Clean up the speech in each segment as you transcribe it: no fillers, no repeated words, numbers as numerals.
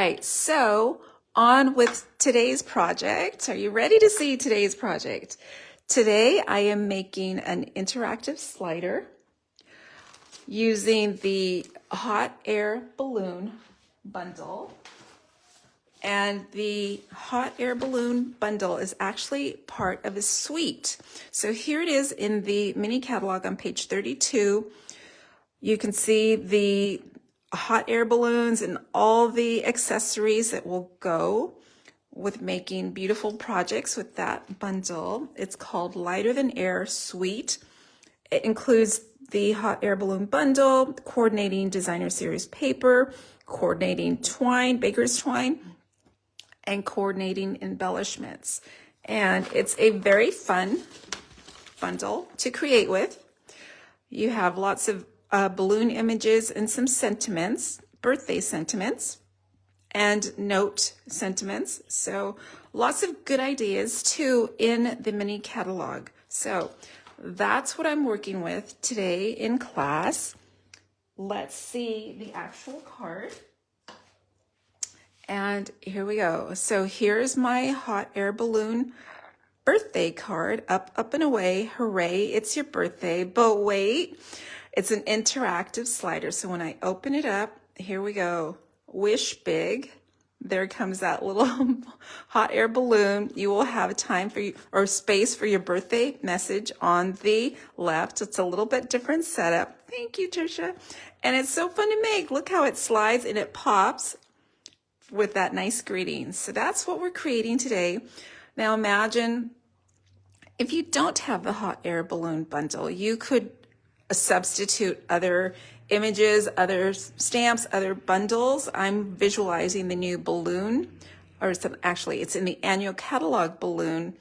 Right, so on with today's project. Are you ready to see today's project? Today I am making an interactive slider using the hot air balloon bundle. And the hot air balloon bundle is actually part of a suite. So here it is in the mini catalog on page 32. You can see the hot air balloons and all the accessories that will go with making beautiful projects with that bundle. It's called Lighter Than Air Suite. It includes the hot air balloon bundle, coordinating designer series paper, coordinating twine, baker's twine, and coordinating embellishments. And it's a very fun bundle to create with. You have lots of balloon images and some sentiments, birthday sentiments, and note sentiments. So lots of good ideas too in the mini catalog. So that's what I'm working with today in class. Let's see the actual card. And here we go. So here's my hot air balloon birthday card. Up, up and away. Hooray, it's your birthday. But wait, it's an interactive slider. So when I open it up, here we go. Wish big. There comes that little hot air balloon. You will have time for you or space for your birthday message on the left. It's a little bit different setup. Thank you, Trisha. And it's so fun to make. Look how it slides and it pops with that nice greeting. So that's what we're creating today. Now imagine if you don't have the hot air balloon bundle, you could substitute other images, other stamps, other bundles. I'm visualizing the new balloon, or actually it's in the annual catalog balloon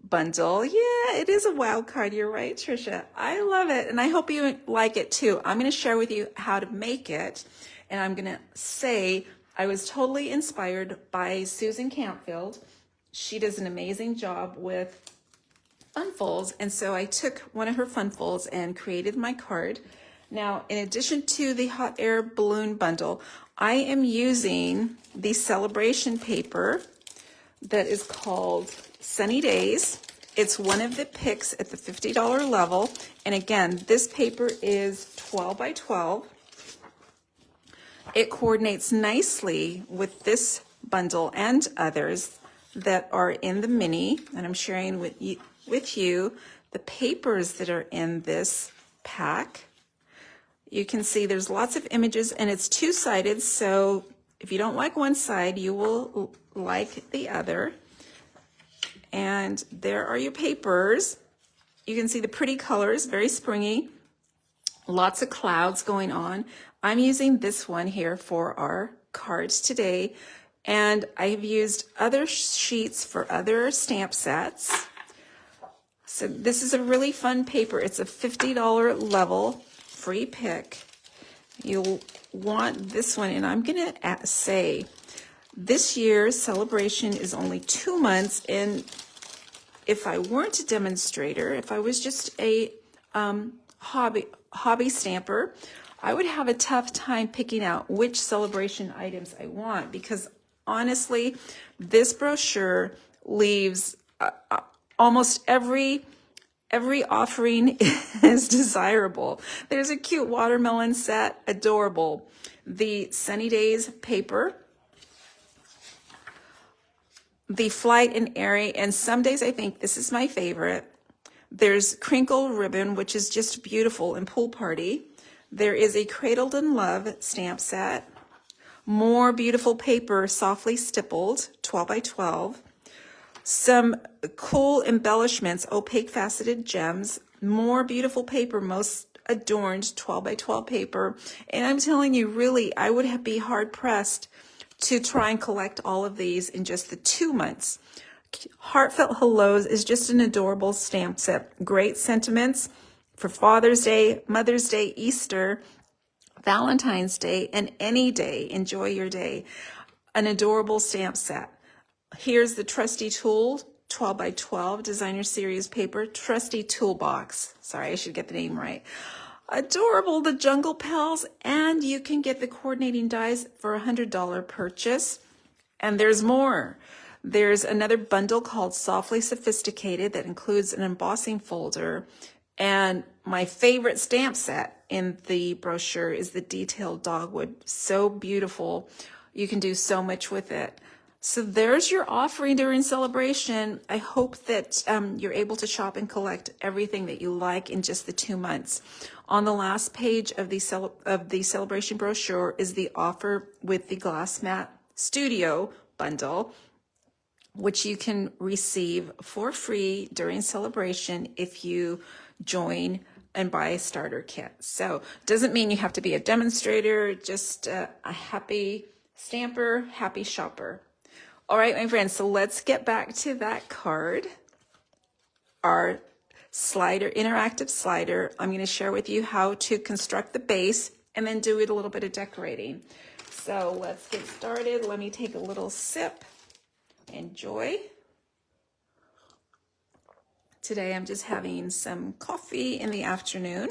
bundle. Yeah, it is a wild card. You're right, Trisha. I love it. And I hope you like it too. I'm going to share with you how to make it. And I'm going to say I was totally inspired by Susan Campfield. She does an amazing job with fun folds, and so I took one of her fun folds and created my card. Now, in addition to the hot air balloon bundle, I am using the celebration paper that is called Sunny Days. It's one of the picks at the $50 level, and again, this paper is 12 by 12. It coordinates nicely with this bundle and others that are in the mini, and I'm sharing with you the papers that are in this pack. You can see there's lots of images and it's two-sided, so if you don't like one side, you will like the other. And there are your papers. You can see the pretty colors, very springy, lots of clouds going on. I'm using this one here for our cards today, and I've used other sheets for other stamp sets. So this is a really fun paper. It's a $50 level free pick. You'll want this one, and I'm gonna say this year's celebration is only 2 months, and if I weren't a demonstrator, if I was just a hobby stamper, I would have a tough time picking out which celebration items I want, because honestly, this brochure leaves almost every offering is desirable. There's a cute watermelon set, adorable. The Sunny Days paper, the Flight and Airy, and some days I think this is my favorite. There's Crinkle Ribbon, which is just beautiful in Pool Party. There is a Cradled in Love stamp set. More beautiful paper, softly stippled, 12 by 12. Some cool embellishments, opaque faceted gems. More beautiful paper, most adorned 12 by 12 paper. And I'm telling you, really, I would be hard pressed to try and collect all of these in just the 2 months. Heartfelt Hellos is just an adorable stamp set. Great sentiments for Father's Day, Mother's Day, Easter, Valentine's Day, and any day. Enjoy your day. An adorable stamp set. Here's the Trusty Tool, 12 by 12 designer series paper, Trusty Toolbox. Sorry, I should get the name right. adorable, the Jungle Pals, and you can get the coordinating dies for a $100 purchase. And there's more. There's another bundle called Softly Sophisticated that includes an embossing folder. And my favorite stamp set in the brochure is the detailed dogwood. So beautiful. You can do so much with it. So there's your offering during celebration. I hope that you're able to shop and collect everything that you like in just the 2 months. On the last page of the celebration brochure is the offer with the Glass Mat Studio bundle, which you can receive for free during celebration if you join and buy a starter kit. So it doesn't mean you have to be a demonstrator, just a happy stamper, happy shopper. All right, my friends, so let's get back to that card. Our slider, interactive slider. I'm going to share with you how to construct the base and then do it a little bit of decorating. So let's get started. Let me take a little sip. Enjoy. Today I'm just having some coffee in the afternoon,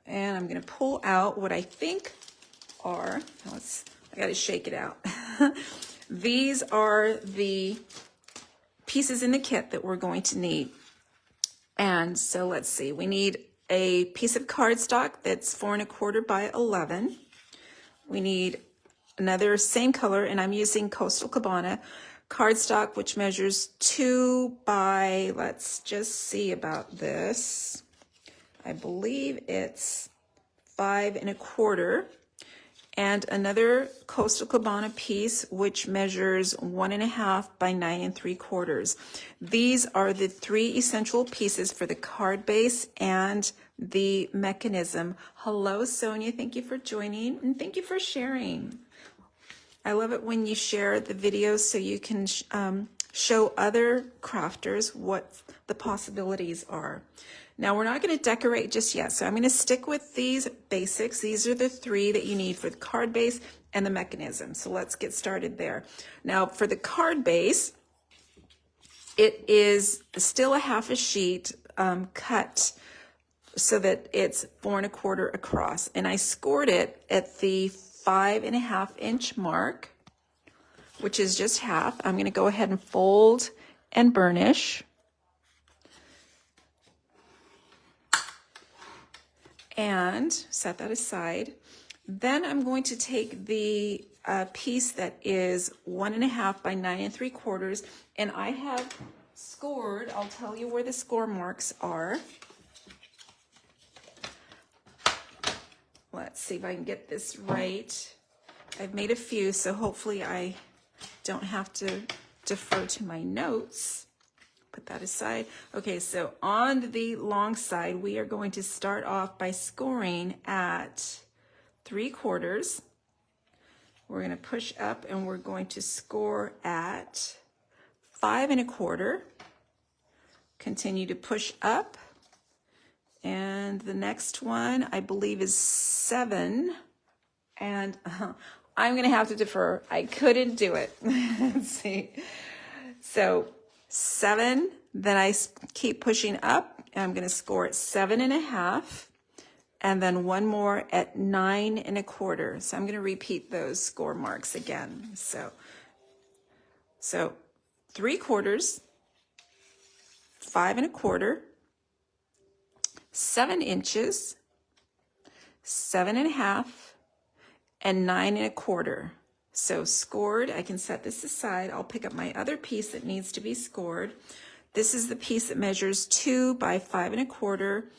and I'm going to pull out what I think are, I got to shake it out. These are the pieces in the kit that we're going to need. And so let's see, we need a piece of cardstock that's 4 1/4 by 11. We need another same color, and I'm using Coastal Cabana cardstock, which measures 2 by, let's just see about this. I believe it's 5 1/4. And another Coastal Cabana piece, which measures 1 1/2 by 9 3/4. These are the 3 essential pieces for the card base and the mechanism. Hello, Sonia. Thank you for joining, and thank you for sharing. I love it when you share the videos so you can show other crafters what the possibilities are. Now, we're not going to decorate just yet, so I'm going to stick with these basics. These are the 3 that you need for the card base and the mechanism. So let's get started there. Now, for the card base, it is still a half a sheet cut so that it's 4 1/4 across. And I scored it at the 5 1/2 inch mark, which is just half. I'm going to go ahead and fold and burnish. And set that aside. Then I'm going to take the piece that is 1 1/2 by 9 3/4, and I have scored, I'll tell you where the score marks are. Let's see if I can get this right. I've made a few, so hopefully I don't have to defer to my notes. Put that aside. Okay, so on the long side, we are going to start off by scoring at 3/4. We're going to push up and we're going to score at 5 1/4. Continue to push up. And the next one, I believe, is 7. And I'm going to have to defer. I couldn't do it. Let's see. So 7, then I keep pushing up, and I'm going to score at 7 1/2, and then one more at 9 1/4. So I'm going to repeat those score marks again. So 3/4, 5 1/4, 7 inches, 7 1/2, and 9 1/4. So scored, I can set this aside. I'll pick up my other piece that needs to be scored. This is the piece that measures 2 by 5 1/4,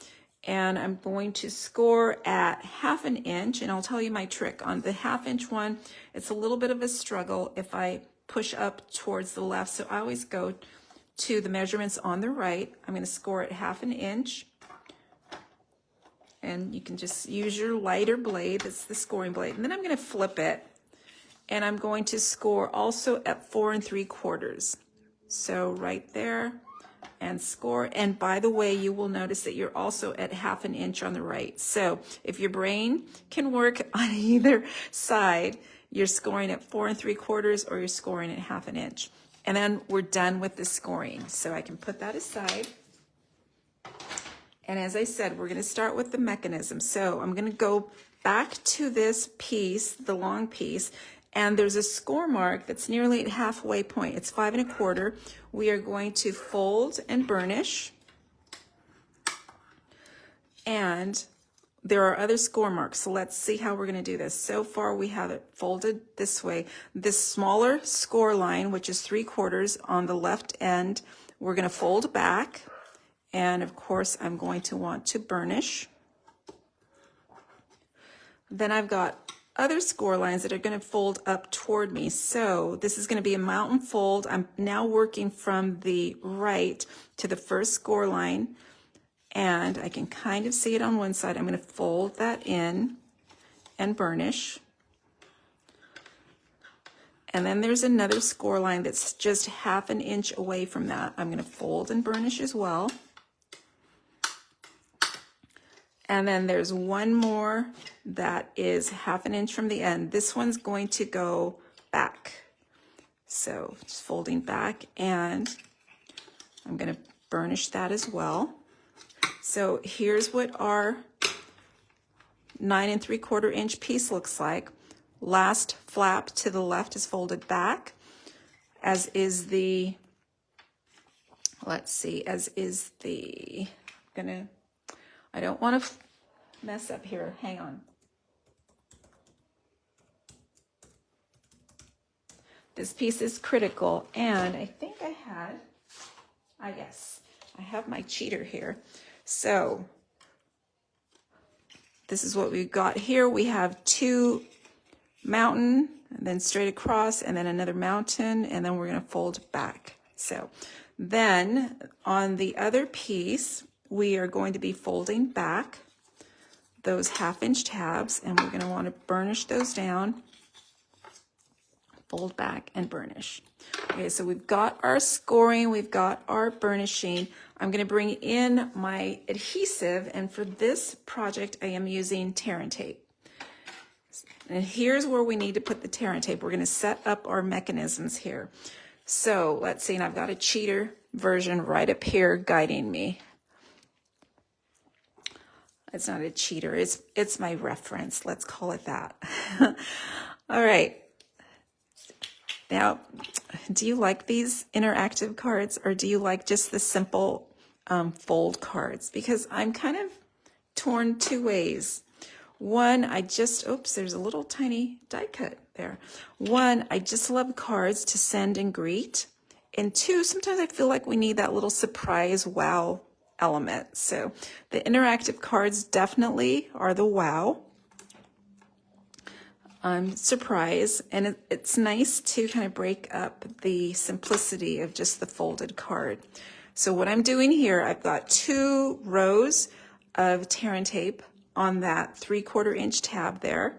and I'm going to score at 1/2 inch, and I'll tell you my trick. On the 1/2 inch one, it's a little bit of a struggle if I push up towards the left, so I always go to the measurements on the right. I'm going to score at 1/2 inch, and you can just use your lighter blade. That's the scoring blade, and then I'm going to flip it. And I'm going to score also at 4 3/4. So right there, and score. And by the way, you will notice that you're also at 1/2 inch on the right. So if your brain can work on either side, you're scoring at 4 3/4 or you're scoring at 1/2 inch. And then we're done with the scoring. So I can put that aside. And as I said, we're going to start with the mechanism. So I'm going to go back to this piece, the long piece, and there's a score mark that's nearly at halfway point. It's 5 1/4. We are going to fold and burnish. And there are other score marks, so let's see how we're going to do this. So far we have it folded this way. This smaller score line, which is 3/4 on the left end, we're going to fold back. And of course, I'm going to want to burnish. Then I've got other score lines that are going to fold up toward me. So this is going to be a mountain fold. I'm now working from the right to the first score line. And I can kind of see it on one side. I'm going to fold that in and burnish. And then there's another score line that's just 1/2 inch away from that. I'm going to fold and burnish as well. And then there's one more that is 1/2 inch from the end. This one's going to go back. So just folding back, and I'm going to burnish that as well. So here's what our 9 3/4 inch piece looks like. Last flap to the left is folded back, as is the, let's see, as is the, I don't want to mess up here. Hang on. This piece is critical, and I think I had, yes, I have my cheater here. So this is what we've got here. We have 2 mountain, and then straight across, and then another mountain, and then we're going to fold back. So then on the other piece, we are going to be folding back those 1/2 inch tabs, and we're going to want to burnish those down, fold back and burnish. Okay, so we've got our scoring, we've got our burnishing. I'm going to bring in my adhesive, and for this project I am using tear and tape. And here's where we need to put the tear and tape. We're going to set up our mechanisms here. So let's see, and I've got a cheater version right up here guiding me. It's not a cheater, it's my reference, let's call it that. All right. Now, do you like these interactive cards, or do you like just the simple fold cards? Because I'm kind of torn 2 ways. One, oops, there's a little tiny die cut there. One, I just love cards to send and greet. And 2, sometimes I feel like we need that little surprise wow element. So the interactive cards definitely are the wow. Surprise, and it's nice to kind of break up the simplicity of just the folded card. So what I'm doing here, I've got 2 rows of tear and tape on that 3/4 inch tab there.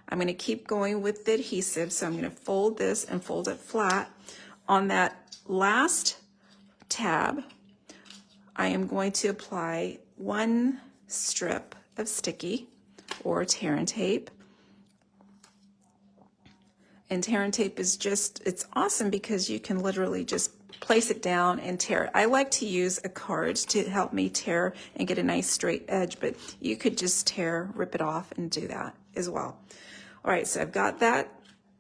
I'm going to keep going with the adhesive, so I'm going to fold this and fold it flat. On that last tab, I am going to apply 1 strip of sticky or tear and tape. And tear and tape is just, it's awesome because you can literally just place it down and tear it. I like to use a card to help me tear and get a nice straight edge, but you could just rip it off and do that as well. All right, so I've got that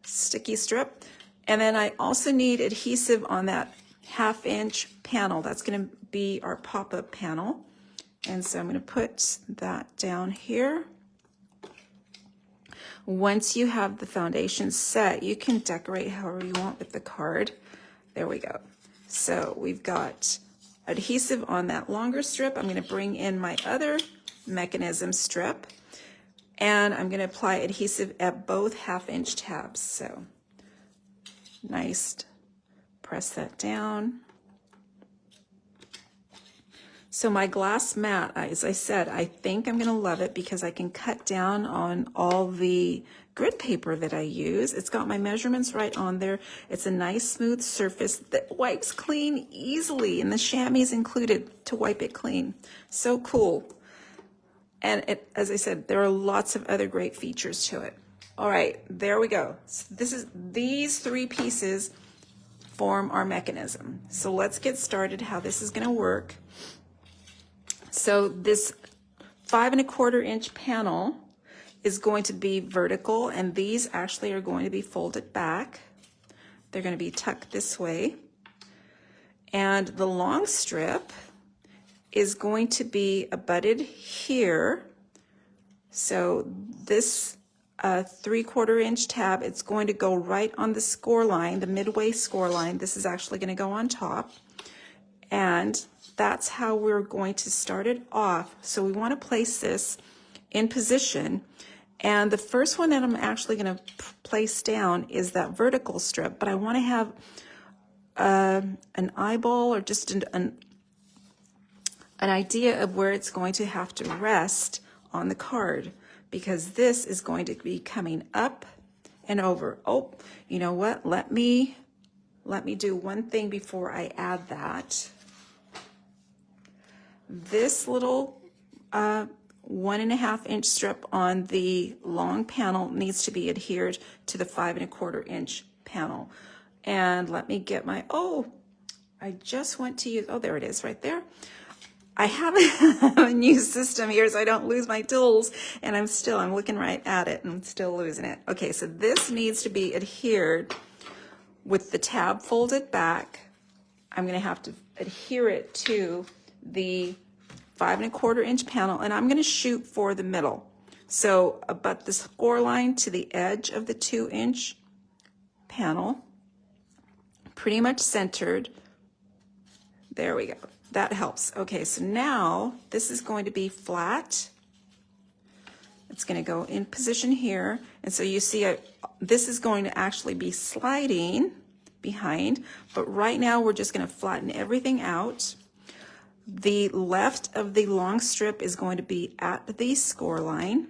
sticky strip. And then I also need adhesive on that 1/2 inch panel. That's gonna be our pop-up panel. And so I'm gonna put that down here. Once you have the foundation set, you can decorate however you want with the card. There we go. So we've got adhesive on that longer strip. I'm going to bring in my other mechanism strip, and I'm going to apply adhesive at both 1/2 inch tabs. So nice, press that down. So my glass mat, as I said, I think I'm going to love it because I can cut down on all the grid paper that I use. It's got my measurements right on there. It's a nice smooth surface that wipes clean easily, and the chamois included to wipe it clean. So cool. And as I said, there are lots of other great features to it. All right, there we go. So these 3 pieces form our mechanism. So let's get started how this is going to work. So this 5 1/4 inch panel is going to be vertical, and these actually are going to be folded back. They're going to be tucked this way. And the long strip is going to be abutted here. So this 3/4 inch tab, it's going to go right on the score line, the midway score line. This is actually going to go on top. And that's how we're going to start it off. So we want to place this in position. And the first one that I'm actually going to place down is that vertical strip, but I want to have an eyeball or just an idea of where it's going to have to rest on the card, because this is going to be coming up and over. Oh, you know what? Let me do one thing before I add that. This little 1 1/2 inch strip on the long panel needs to be adhered to the 5 1/4 inch panel. And let me get my, I just went to use, there it is right there. I have a new system here so I don't lose my tools, and I'm looking right at it and I'm still losing it. Okay, so this needs to be adhered with the tab folded back. I'm gonna have to adhere it to the 5 1/4 inch panel, and I'm gonna shoot for the middle. So abut the score line to the edge of the 2 inch panel, pretty much centered. There we go. That helps. Okay, so now this is going to be flat. It's going to go in position here. And so you see this is going to actually be sliding behind, but right now we're just going to flatten everything out. The left of the long strip is going to be at the score line,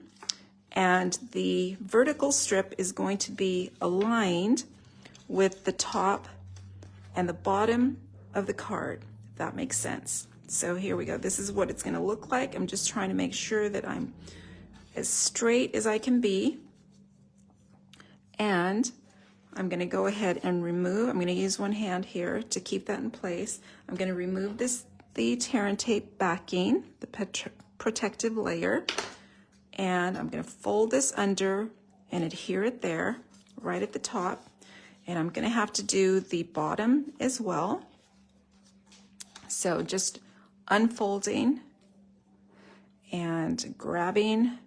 and the vertical strip is going to be aligned with the top and the bottom of the card. That makes sense. So here we go. This is what it's going to look like. I'm just trying to make sure that I'm as straight as I can be. And I'm going to go ahead and remove, I'm going to use one hand here to keep that in place. I'm going to remove the tear and tape backing, the protective layer, and I'm going to fold this under and adhere it there, right at the top. And I'm going to have to do the bottom as well. So just unfolding and grabbing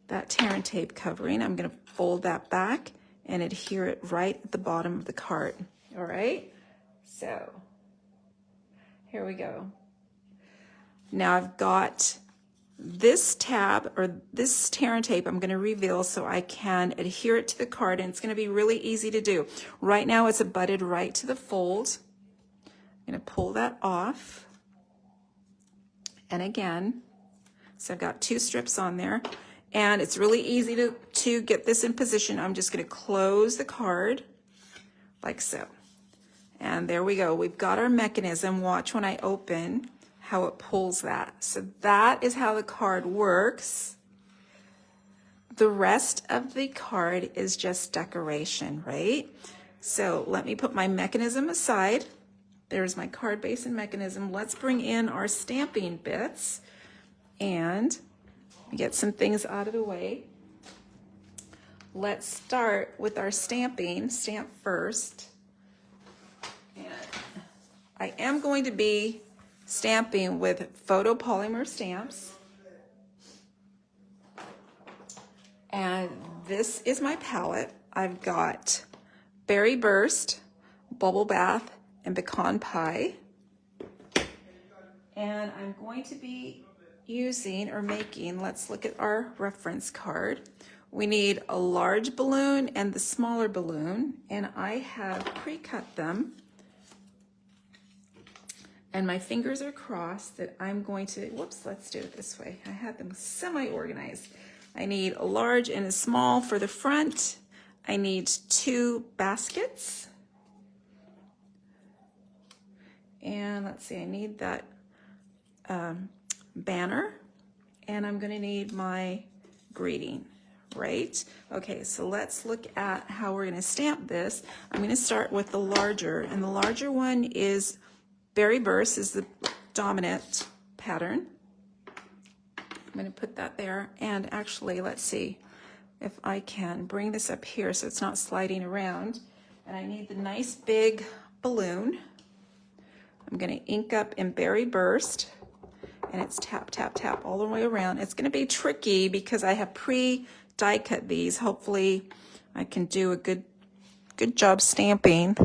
that tear and tape covering. I'm going to fold that back and adhere it right at the bottom of the card. All right, so here we go. Now I've got this tab, or this tear and tape, I'm going to reveal so I can adhere it to the card, and it's going to be really easy to do. Right now it's abutted right to the fold. I'm going to pull that off. And again, so I've got 2 strips on there, and it's really easy to get this in position. I'm just going to close the card like so. And there we go. We've got our mechanism. Watch when I open how it pulls that. So that is how the card works. The rest of the card is just decoration, right? So let me put my mechanism aside. There's my card base and mechanism. Let's bring in our stamping bits and get some things out of the way. Let's start with our stamping. Stamp first. And I am going to be stamping with photopolymer stamps. And this is my palette. I've got Berry Burst, Bubble Bath, and Pecan Pie. And I'm going to be using or making, let's look at our reference card. We need a large balloon and the smaller balloon, and I have pre-cut them. And my fingers are crossed that I'm going to, whoops, let's do it this way. I had them semi-organized. I need a large and a small for the front. I need 2 baskets. And let's see, I need that banner, and I'm going to need my greeting, right? Okay, so let's look at how we're going to stamp this. I'm going to start with the larger, and the larger one is Berry Burst, is the dominant pattern. going to put that there. And actually, let's see if I can bring this up here so it's not sliding around. And I need the nice big balloon. I'm going to ink up in Berry Burst. And it's tap, tap, tap all the way around. It's going to be tricky because I have pre-die cut these. Hopefully I can do a good job stamping.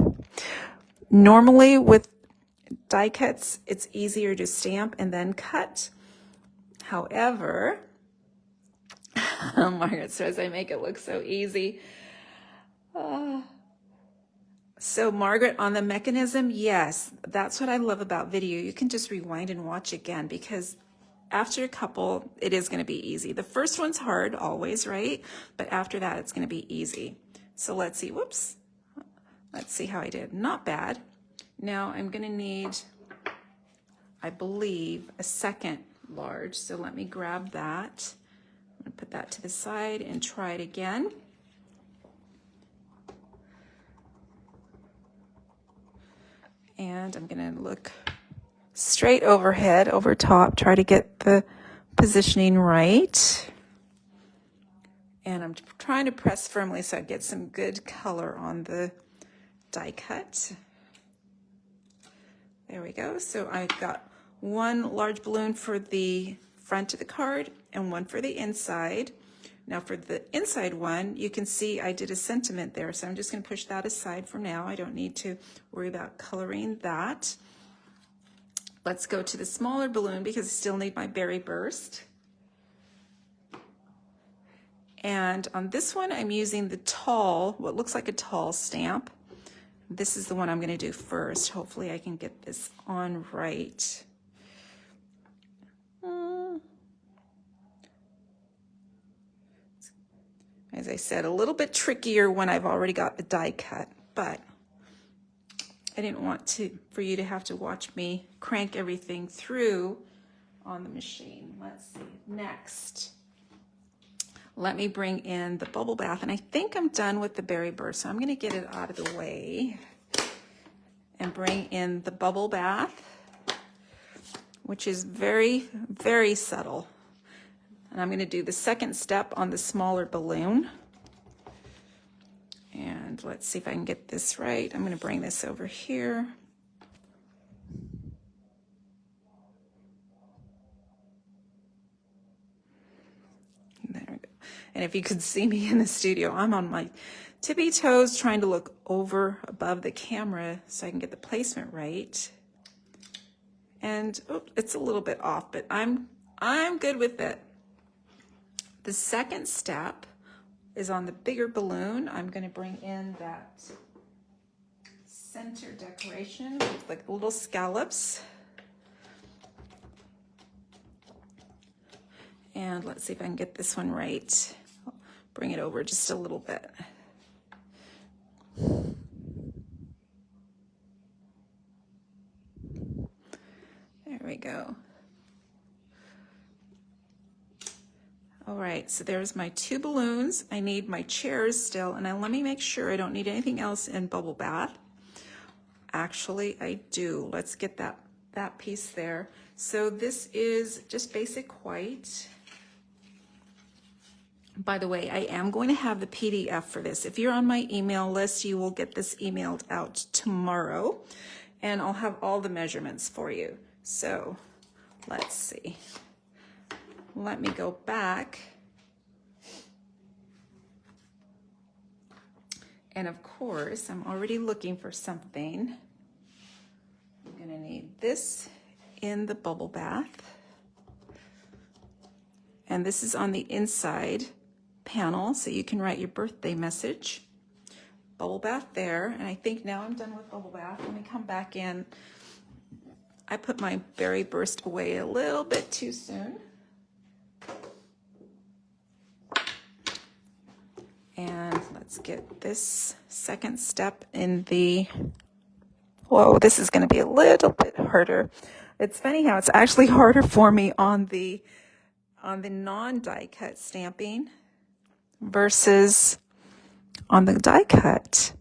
Normally with die cuts, it's easier to stamp and then cut. However, Margaret says I make it look so easy. So Margaret, on the mechanism, yes, that's what I love about video. You can just rewind and watch again because after a couple, it is going to be easy. The first one's hard always, right? But after that, it's going to be easy. So let's see, whoops. Let's see how I did. Not bad. Now I'm going to need, I believe, a second large. So let me grab that. I'm going to put that to the side and try it again. And I'm going to look straight overhead, over top, try to get the positioning right. And I'm trying to press firmly so I get some good color on the die cut. There we go. So I've got one large balloon for the front of the card and one for the inside. Now for the inside one, you can see I did a sentiment there, so I'm just going to push that aside for now. I don't need to worry about coloring that. Let's go to the smaller balloon because I still need my Berry Burst. And on this one, I'm using the tall, what looks like a tall stamp. This is the one I'm going to do first. Hopefully I can get this on right. As I said, a little bit trickier when I've already got the die cut, but I didn't want for you to have to watch me crank everything through on the machine. Let's see, next. Let me bring in the bubble bath, and I think I'm done with the Berry Burst, so I'm gonna get it out of the way and bring in the bubble bath, which is very, very subtle. And I'm going to do the second step on the smaller balloon. And let's see if I can get this right. I'm going to bring this over here. There we go. And if you could see me in the studio, I'm on my tippy toes trying to look over above the camera so I can get the placement right. And oops, it's a little bit off, but I'm good with it. The second step is on the bigger balloon. I'm going to bring in that center decoration with like little scallops. And let's see if I can get this one right. I'll bring it over just a little bit. There we go. All right, so there's my two balloons. I need my chairs still, and let me make sure I don't need anything else in bubble bath. Actually, I do. Let's get that piece there. So this is just basic white. By the way, I am going to have the PDF for this. If you're on my email list, you will get this emailed out tomorrow, and I'll have all the measurements for you. So let's see. Let me go back. And of course, I'm already looking for something. I'm gonna need this in the bubble bath. And this is on the inside panel, so you can write your birthday message. Bubble bath there, and I think now I'm done with bubble bath. Let me come back in. I put my Berry Burst away a little bit too soon. And let's get this second step in the, whoa, this is going to be a little bit harder. It's funny how it's actually harder for me on the non-die cut stamping versus on the die cut.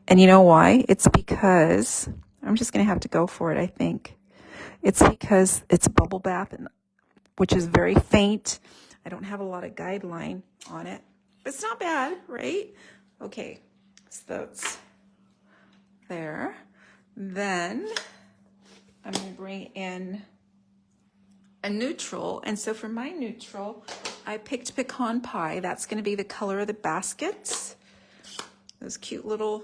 And you know why? It's because, I'm just going to have to go for it, I think. It's because it's bubble bath and which is very faint. I don't have a lot of guideline on it, but it's not bad, right? Okay, so that's there. Then I'm going to bring in a neutral, and so for my neutral, I picked pecan pie. That's going to be the color of the baskets, those cute little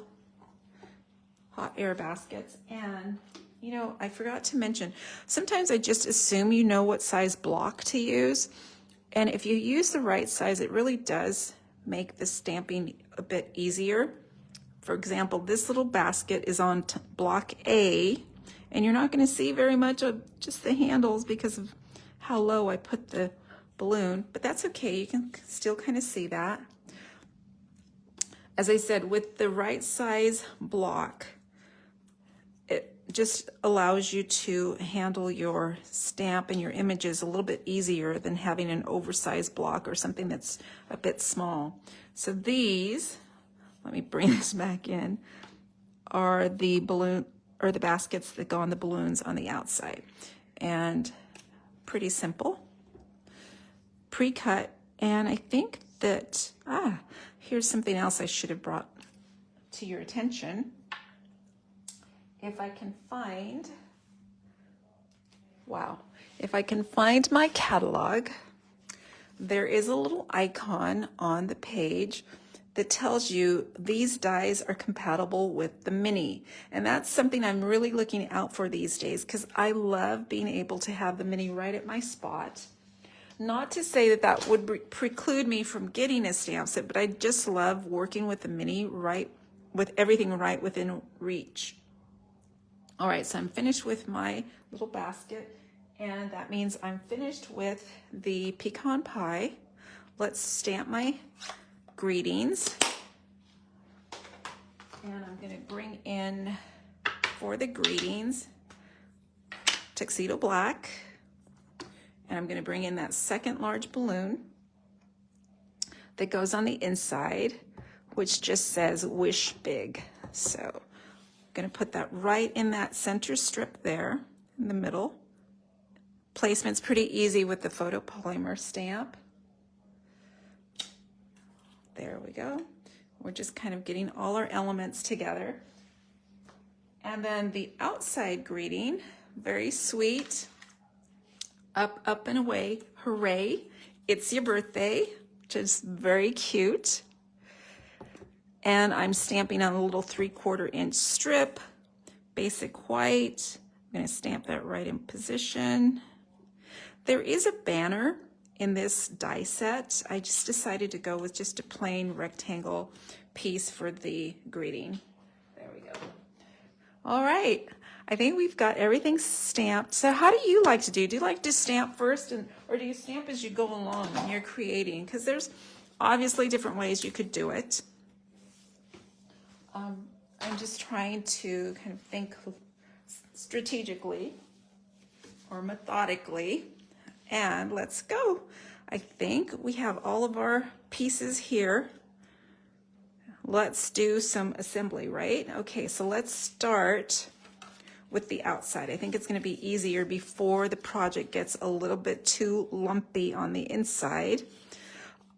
hot air baskets. And you know, I forgot to mention, sometimes I just assume you know what size block to use, and if you use the right size, it really does make the stamping a bit easier. For example, this little basket is on block A, and you're not going to see very much of just the handles because of how low I put the balloon, but that's okay. You can still kind of see that. As I said, with the right size block, it just allows you to handle your stamp and your images a little bit easier than having an oversized block or something that's a bit small. So these, let me bring this back in, are the balloon or the baskets that go on the balloons on the outside. And pretty simple, pre-cut. And I think that, here's something else I should have brought to your attention. If I can find, if I can find my catalog, there is a little icon on the page that tells you these dies are compatible with the mini. And that's something I'm really looking out for these days, because I love being able to have the mini right at my spot. Not to say that that would preclude me from getting a stamp set, but I just love working with the mini right, with everything right within reach. All right, so I'm finished with my little basket, and that means I'm finished with the pecan pie. Let's stamp my greetings. And I'm going to bring in, for the greetings, tuxedo black. And I'm going to bring in that second large balloon that goes on the inside, which just says wish big. So I'm going to put that right in that center strip there in the middle. Placement's pretty easy with the photopolymer stamp. There we go. We're just kind of getting all our elements together. And then the outside greeting, very sweet. Up, up and away, hooray, it's your birthday, which is very cute. And I'm stamping on a little 3/4 inch strip, basic white. I'm gonna stamp that right in position. There is a banner in this die set. I just decided to go with just a plain rectangle piece for the greeting. There we go. All right, I think we've got everything stamped. So how do you like to do? Do you like to stamp first, or do you stamp as you go along when you're creating? Because there's obviously different ways you could do it. I'm just trying to kind of think strategically or methodically. And let's go. I think we have all of our pieces here. Let's do some assembly, right? Okay, so let's start with the outside. I think it's going to be easier before the project gets a little bit too lumpy on the inside.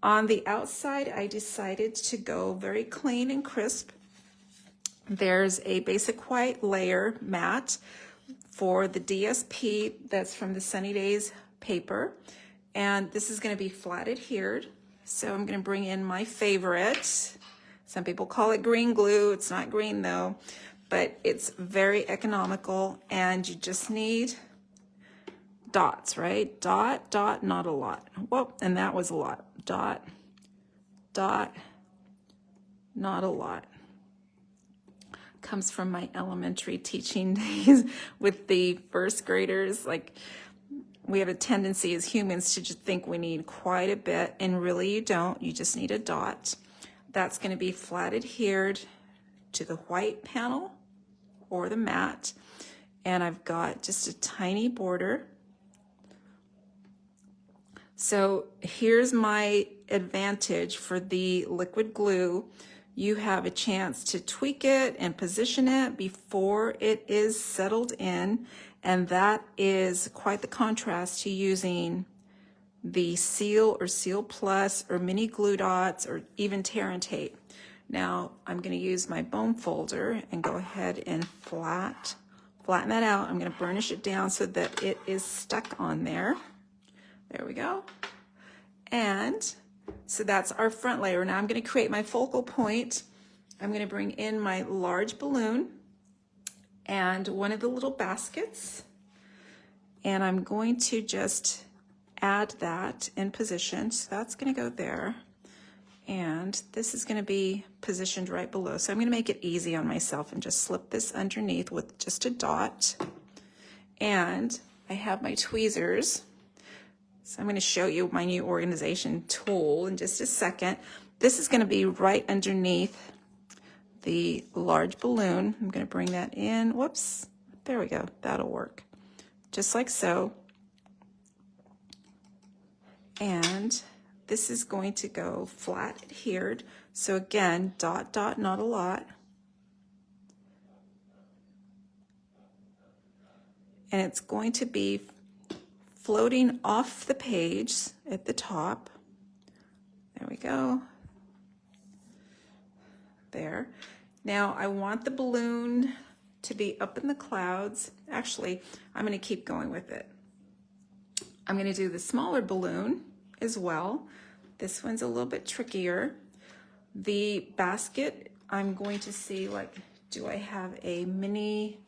On the outside, I decided to go very clean and crisp. There's a basic white layer mat for the DSP that's from the Sunny Days paper, and this is going to be flat adhered. So I'm going to bring in my favorite. Some people call it green glue. It's not green though, but it's very economical, and you just need dots, right? Dot, dot, not a lot. Whoa, and that was a lot. Dot, dot, not a lot. Comes from my elementary teaching days with the first graders. Like, we have a tendency as humans to just think we need quite a bit, and really you don't. You just need a dot. That's going to be flat adhered to the white panel or the mat, and I've got just a tiny border. So here's my advantage for the liquid glue. You have a chance to tweak it and position it before it is settled in, and that is quite the contrast to using the Seal or Seal Plus or mini glue dots or even tear and tape. Now I'm going to use my bone folder and go ahead and flatten that out. I'm going to burnish it down so that it is stuck on there. There we go. And so that's our front layer. Now I'm going to create my focal point. I'm going to bring in my large balloon and one of the little baskets, and I'm going to just add that in position. So that's going to go there, and this is going to be positioned right below. So I'm going to make it easy on myself and just slip this underneath with just a dot. And I have my tweezers. So I'm going to show you my new organization tool in just a second. This is going to be right underneath the large balloon. I'm going to bring that in. Whoops. There we go. That'll work. Just like so. And this is going to go flat adhered. So again, dot, dot, not a lot. And it's going to be floating off the page at the top. There we go. There. Now I want the balloon to be up in the clouds. Actually, I'm going to keep going with it. I'm going to do the smaller balloon as well. This one's a little bit trickier. The basket, I'm going to see, like, do I have a mini?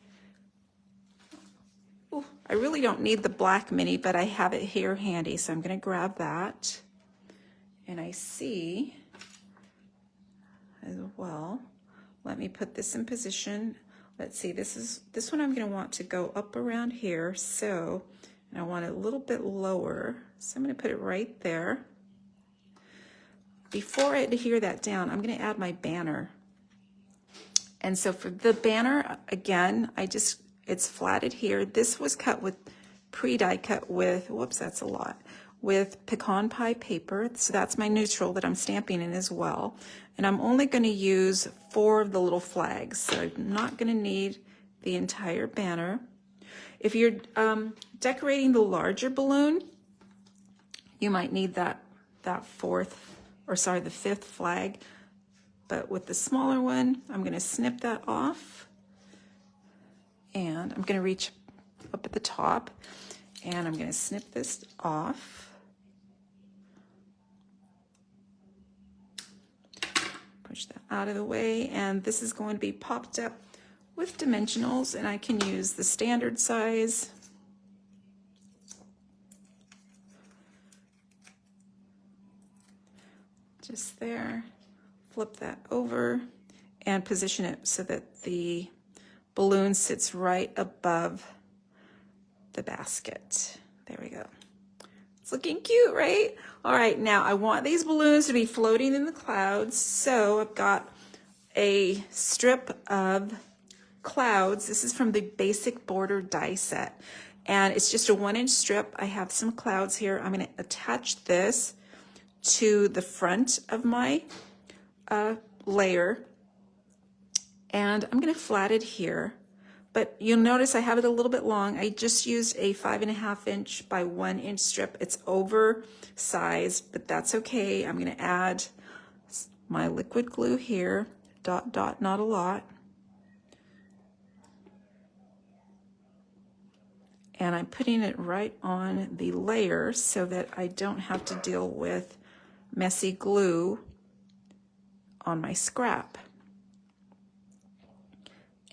Ooh, I really don't need the black mini, but I have it here handy, so I'm going to grab that. And I see as well. Let me put this in position. Let's see, this one I'm going to want to go up around here, so, and I want it a little bit lower, so I'm going to put it right there. Before I adhere that down, I'm going to add my banner. And so for the banner, again, it's flat adhered. This was cut with, pre-die cut with, whoops, that's a lot, with pecan pie paper. So that's my neutral that I'm stamping in as well. And I'm only going to use 4 of the little flags. So I'm not going to need the entire banner. If you're decorating the larger balloon, you might need the 5th flag. But with the smaller one, I'm going to snip that off. And I'm going to reach up at the top, and I'm going to snip this off. Push that out of the way, and this is going to be popped up with dimensionals, and I can use the standard size. Just there. Flip that over and position it so that the balloon sits right above the basket. There we go. It's looking cute, right? All right, now I want these balloons to be floating in the clouds, so I've got a strip of clouds. This is from the Basic Border die set, and it's just a 1-inch strip. I have some clouds here. I'm going to attach this to the front of my layer, and I'm going to flat adhere. But you'll notice I have it a little bit long. I just used a 5.5 inch by 1 inch strip. It's oversized, but that's okay. I'm going to add my liquid glue here, dot, dot, not a lot. And I'm putting it right on the layer so that I don't have to deal with messy glue on my scrap.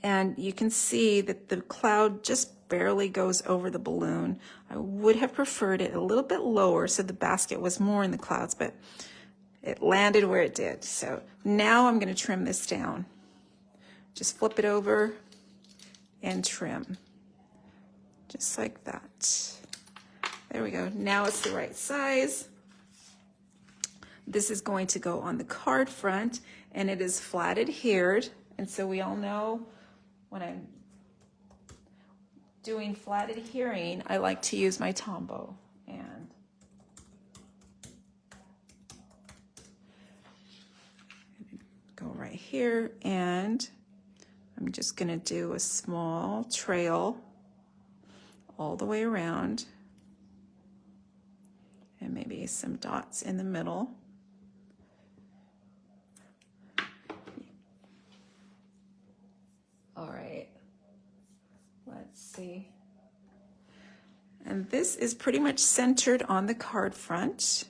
And you can see that the cloud just barely goes over the balloon. I would have preferred it a little bit lower so the basket was more in the clouds, but it landed where it did. So now I'm going to trim this down. Just flip it over and trim. Just like that. There we go. Now it's the right size. This is going to go on the card front, and it is flat adhered. And so we all know when I'm doing flat adhering, I like to use my Tombow. And go right here, and I'm just going to do a small trail all the way around. and maybe some dots in the middle. All right, let's see. And this is pretty much centered on the card front.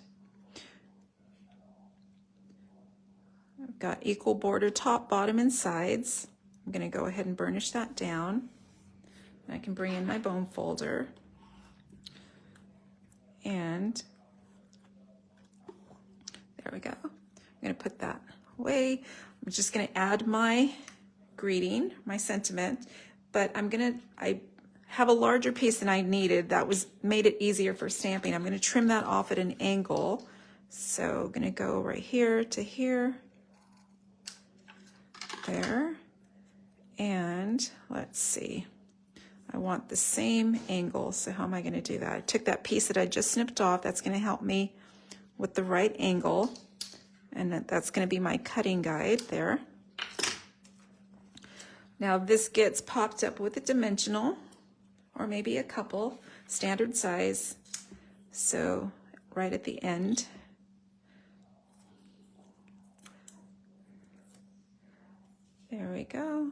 I've got equal border top, bottom, and sides. I'm going to go ahead and burnish that down. I can bring in my bone folder. And there we go. I'm going to put that away. I'm just going to add my greeting, my sentiment, but I have a larger piece than I needed. That made it easier for stamping. I'm going to trim that off at an angle. So I'm going to go right here to here, there, and let's see. I want the same angle, so how am I going to do that? I took that piece that I just snipped off. That's going to help me with the right angle, and that's going to be my cutting guide there. Now this gets popped up with a dimensional, or maybe a couple, standard size. So right at the end. There we go.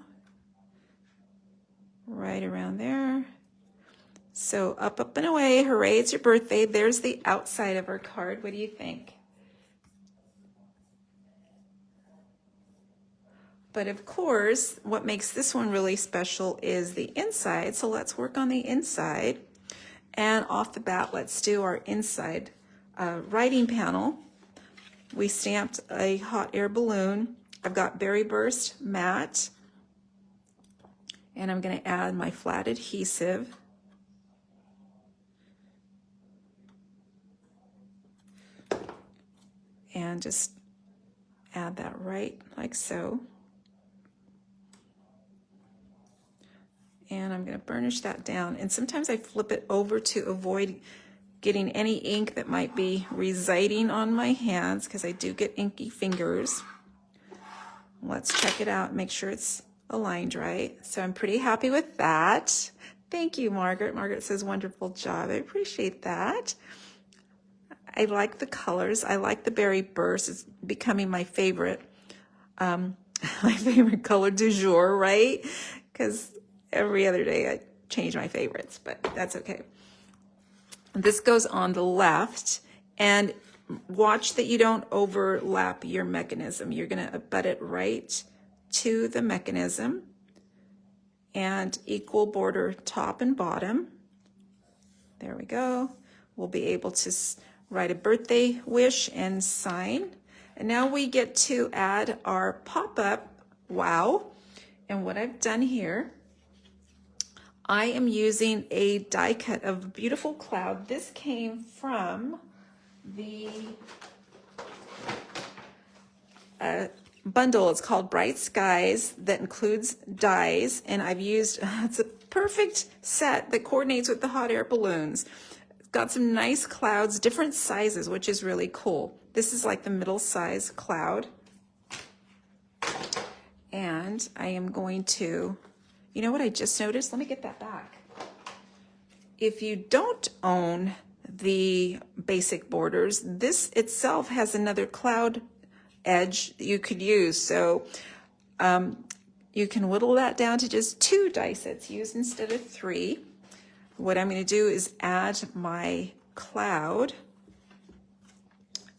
Right around there. So up, up and away, hooray, it's your birthday. There's the outside of our card. What do you think? But of course, what makes this one really special is the inside. So let's work on the inside. And off the bat, let's do our inside writing panel. We stamped a hot air balloon. I've got Berry Burst matte. And I'm going to add my flat adhesive. And just add that right like so. And I'm going to burnish that down. And sometimes I flip it over to avoid getting any ink that might be residing on my hands, because I do get inky fingers. Let's check it out, make sure it's aligned right. So I'm pretty happy with that. Thank you, Margaret. Margaret says, wonderful job. I appreciate that. I like the colors. I like the Berry Burst. It's becoming my favorite color du jour, right? Because every other day I change my favorites, but that's okay. This goes on the left, and watch that you don't overlap your mechanism. You're going to butt it right to the mechanism, and equal border top and bottom. There we go. We'll be able to write a birthday wish and sign. And now we get to add our pop-up wow. And what I've done here, I am using a die cut of a beautiful cloud. This came from the bundle. It's called Bright Skies, that includes dies, and I've used, it's a perfect set that coordinates with the hot air balloons. It's got some nice clouds, different sizes, which is really cool. This is like the middle size cloud. And I am going to, you know what I just noticed? Let me get that back. If you don't own the basic borders, this itself has another cloud edge that you could use. So you can whittle that down to just 2 die sets used instead of 3. What I'm going to do is add my cloud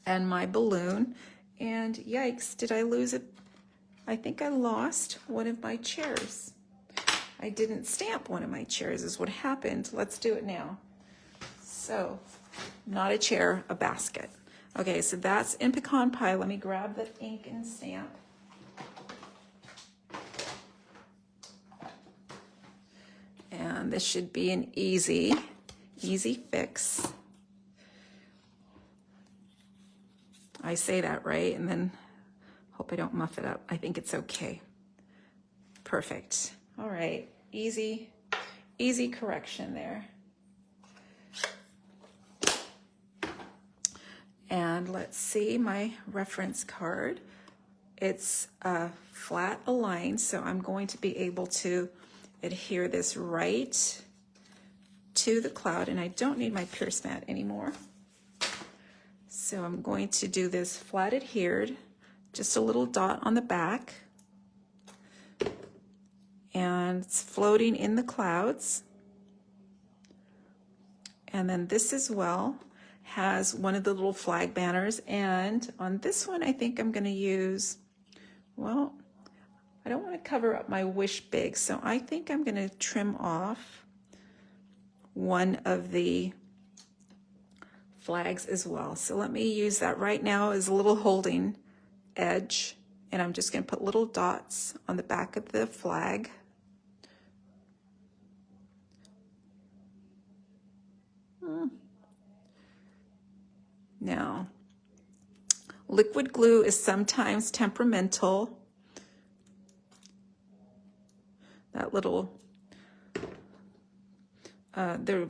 and my balloon. And yikes, did I lose it? I think I lost one of my chairs. I didn't stamp one of my chairs is what happened. Let's do it now. So, not a chair, a basket. Okay, so that's in pecan pie. Let me grab the ink and stamp. And this should be an easy fix. I say that right, and then hope I don't muff it up. I think it's okay. Perfect. All right, easy correction there. And let's see my reference card. It's flat aligned, so I'm going to be able to adhere this right to the cloud, and I don't need my Pierce mat anymore. So I'm going to do this flat adhered, just a little dot on the back, and it's floating in the clouds. And then this as well has one of the little flag banners, and on this one I think I'm going to use, well, I don't want to cover up my wish big, so I think I'm going to trim off one of the flags as well. So let me use that right now as a little holding edge, and I'm just going to put little dots on the back of the flag. Now, liquid glue is sometimes temperamental. That little, there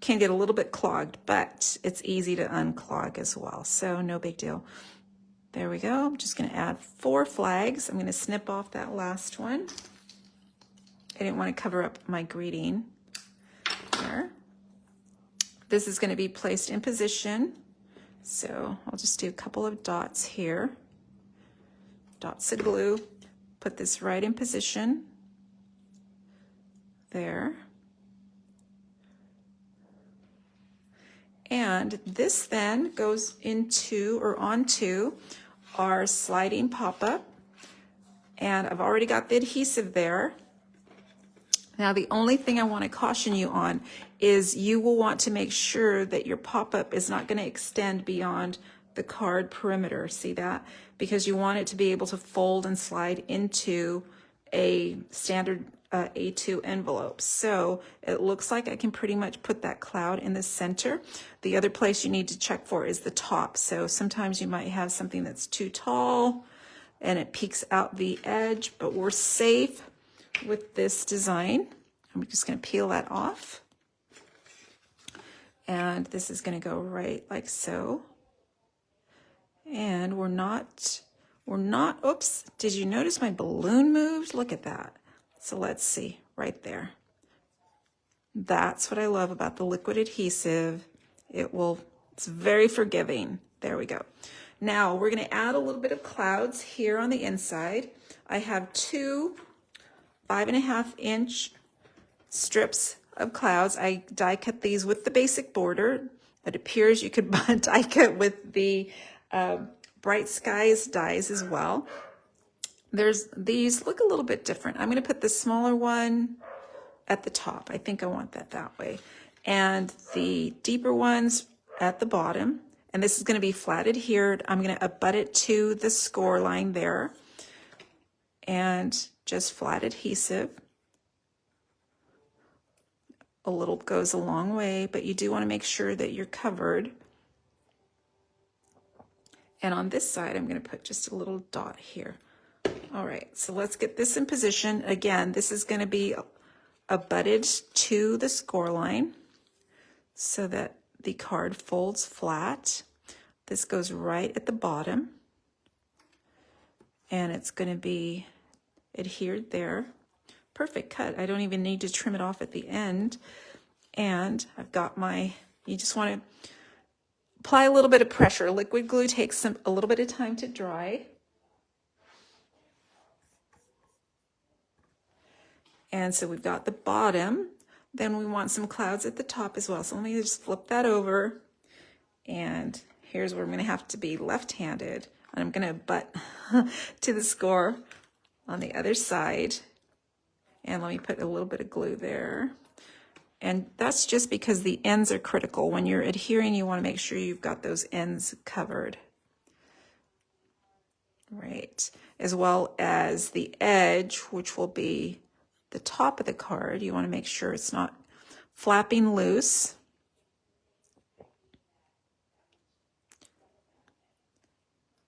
can get a little bit clogged, but it's easy to unclog as well, so no big deal. There we go. I'm just going to add 4 flags. I'm going to snip off that last one. I didn't want to cover up my greeting there. This is going to be placed in position, so I'll just do a couple of dots here. Dots of glue. Put this right in position. There. And this then goes into or onto our sliding pop-up. And I've already got the adhesive there. Now the only thing I want to caution you on is you will want to make sure that your pop-up is not going to extend beyond the card perimeter. See that? Because you want it to be able to fold and slide into a standard A2 envelope. So it looks like I can pretty much put that cloud in the center. The other place you need to check for is the top. So sometimes you might have something that's too tall and it peeks out the edge, but we're safe with this design. I'm just going to peel that off. And this is going to go right like so. And we're not, oops, did you notice my balloon moved? Look at that. So let's see, right there. That's what I love about the liquid adhesive. It's very forgiving. There we go. Now we're going to add a little bit of clouds here on the inside. I have 2 5.5-inch strips of clouds. I die cut these with the basic border. It appears you could die cut with the Bright Skies dies as well. These look a little bit different. I'm going to put the smaller one at the top. I think I want that way. And the deeper ones at the bottom. And this is going to be flat adhered. I'm going to abut it to the score line there. And just flat adhesive. A little goes a long way, but you do want to make sure that you're covered. And on this side, I'm going to put just a little dot here. All right, so let's get this in position. Again, this is going to be abutted to the score line so that the card folds flat. This goes right at the bottom, and it's going to be adhered there. Perfect cut. I don't even need to trim it off at the end. And I've got you just want to apply a little bit of pressure. Liquid glue takes a little bit of time to dry. And so we've got the bottom. Then we want some clouds at the top as well. So let me just flip that over. And here's where I'm going to have to be left-handed. And I'm going to butt to the score on the other side. And let me put a little bit of glue there. And that's just because the ends are critical. When you're adhering, you want to make sure you've got those ends covered. Right. As well as the edge, which will be the top of the card. You want to make sure it's not flapping loose.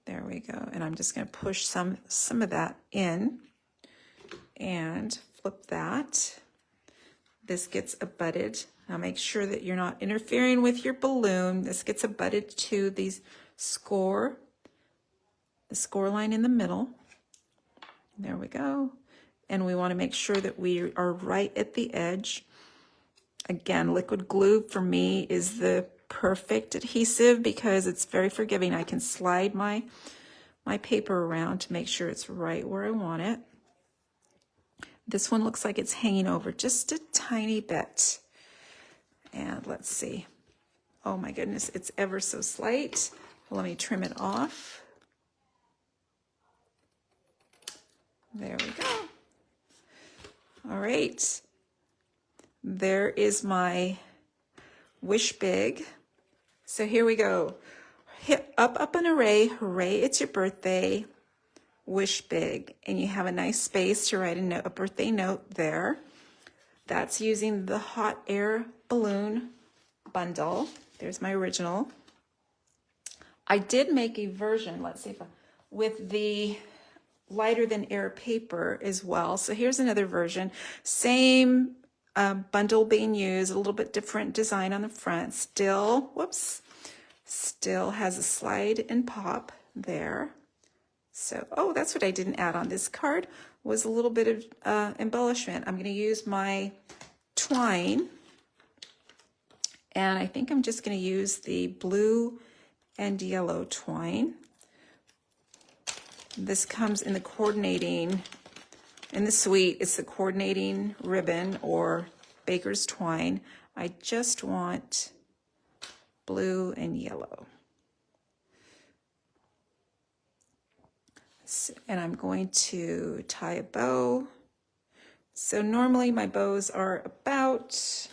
There we go. And I'm just going to push some of that in and flip that. This gets abutted. Now make sure that you're not interfering with your balloon. This gets abutted to the score line in the middle. There we go. And we want to make sure that we are right at the edge. Again, liquid glue for me is the perfect adhesive because it's very forgiving. I can slide my paper around to make sure it's right where I want it. This one looks like it's hanging over just a tiny bit. And let's see. Oh my goodness, it's ever so slight. Let me trim it off. There we go. All right. There is my Wish Big. So here we go. Hit up an array. Hooray, it's your birthday. Wish Big. And you have a nice space to write a birthday note there. That's using the hot air balloon bundle. There's my original. I did make a version, let's see if with the lighter than air paper as well. So here's another version. Same bundle being used, a little bit different design on the front. Still has a slide and pop there. So, oh, that's what I didn't add on this card, was a little bit of embellishment. I'm going to use my twine, and I think I'm just going to use the blue and yellow twine. This comes in the coordinating, in the suite, it's the coordinating ribbon or baker's twine. I just want blue and yellow. And I'm going to tie a bow. So normally my bows are about,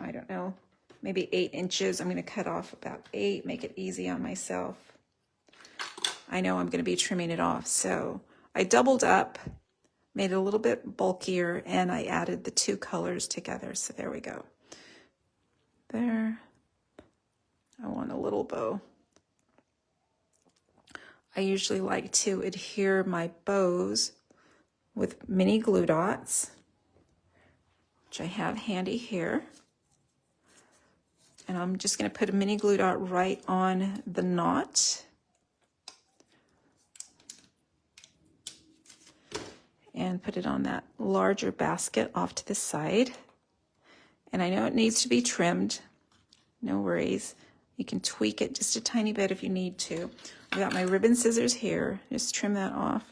I don't know, maybe 8 inches. I'm going to cut off about 8, make it easy on myself. I know I'm going to be trimming it off. So I doubled up, made it a little bit bulkier, and I added the 2 colors together. So there we go. There. I want a little bow. I usually like to adhere my bows with mini glue dots, which I have handy here. And I'm just going to put a mini glue dot right on the knot. And put it on that larger basket off to the side. And I know it needs to be trimmed. No worries. You can tweak it just a tiny bit if you need to. I've got my ribbon scissors here. Just trim that off.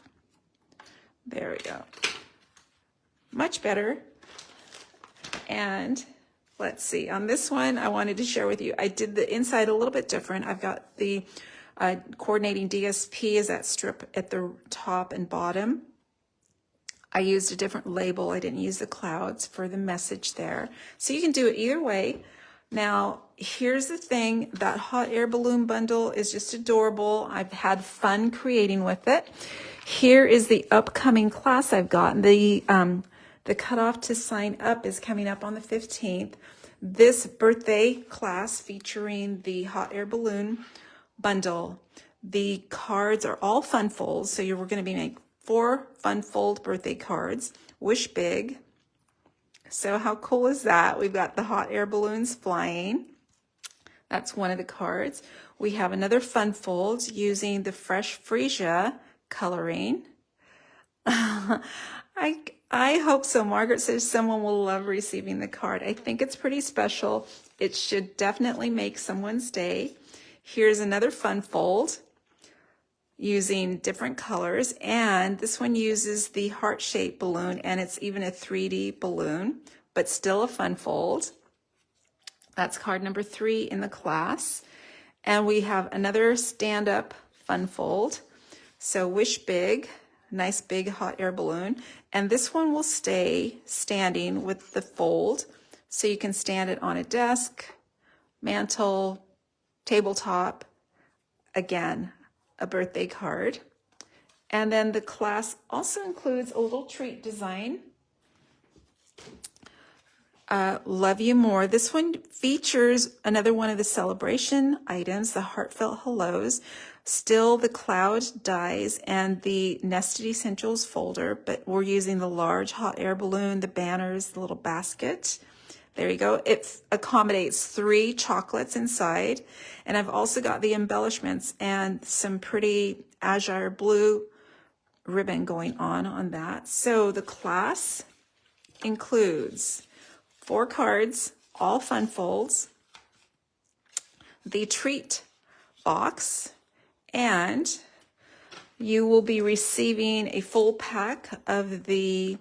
There we go. Much better. And let's see. On this one, I wanted to share with you, I did the inside a little bit different. I've got the coordinating DSP as that strip at the top and bottom. I used a different label. I didn't use the clouds for the message there. So you can do it either way. Now, here's the thing, that hot air balloon bundle is just adorable. I've had fun creating with it. Here is the upcoming class I've got. The cutoff to sign up is coming up on the 15th. This birthday class featuring the hot air balloon bundle. The cards are all fun folds, so we're going to be making 4 fun fold birthday cards. Wish Big. So how cool is that? We've got the hot air balloons flying. That's one of the cards. We have another fun fold using the fresh freesia coloring. I hope so. Margaret says someone will love receiving the card. I think it's pretty special. It should definitely make someone's day. Here's another fun fold using different colors, and this one uses the heart-shaped balloon, and it's even a 3D balloon, but still a fun fold. That's card number 3 in the class. And we have another stand-up fun fold. So Wish Big, nice big hot air balloon, and this one will stay standing with the fold, so you can stand it on a desk, mantle, tabletop. Again, a birthday card. And then the class also includes a little treat design. Love You More. This one features another one of the celebration items, the heartfelt hellos, still the cloud dies and the nested essentials folder, but we're using the large hot air balloon, the banners, the little basket. There you go. It accommodates 3 chocolates inside. And I've also got the embellishments and some pretty azure blue ribbon going on that. So the class includes 4 cards, all fun folds. the treat box, and you will be receiving a full pack of the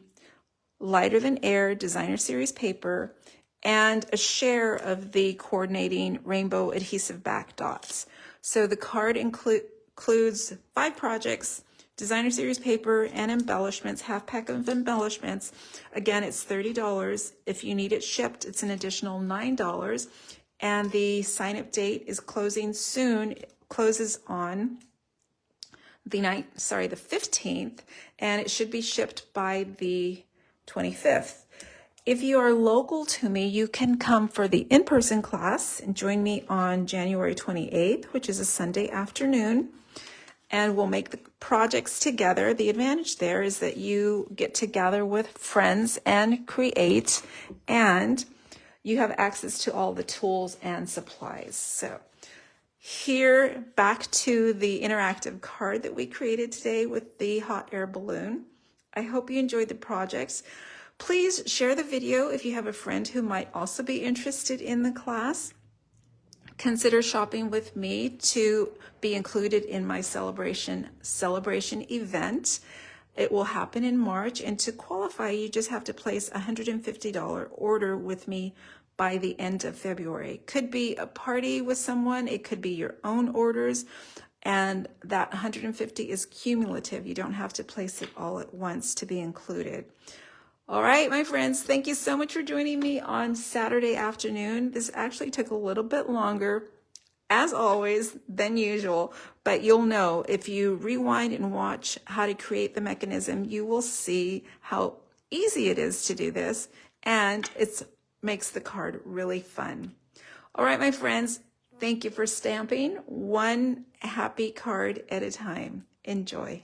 Lighter Than Air Designer Series paper and a share of the coordinating rainbow adhesive back dots. So the card includes 5 projects, Designer Series paper, and embellishments, half pack of embellishments. Again, it's $30. If you need it shipped, it's an additional $9. And the sign-up date is closing soon. It closes on the 15th, and it should be shipped by the 25th. If you are local to me, you can come for the in-person class and join me on January 28th, which is a Sunday afternoon, and we'll make the projects together. The advantage there is that you get to gather with friends and create, and you have access to all the tools and supplies. So here, back to the interactive card that we created today with the hot air balloon. I hope you enjoyed the projects. Please share the video if you have a friend who might also be interested in the class. Consider shopping with me to be included in my celebration event. It will happen in March, and to qualify, you just have to place a $150 order with me by the end of February. It could be a party with someone, it could be your own orders, and that $150 is cumulative. You don't have to place it all at once to be included. All right, my friends, thank you so much for joining me on Saturday afternoon. This actually took a little bit longer, as always, than usual, but you'll know if you rewind and watch how to create the mechanism, you will see how easy it is to do this, and it makes the card really fun. All right, my friends, thank you for stamping one happy card at a time. Enjoy.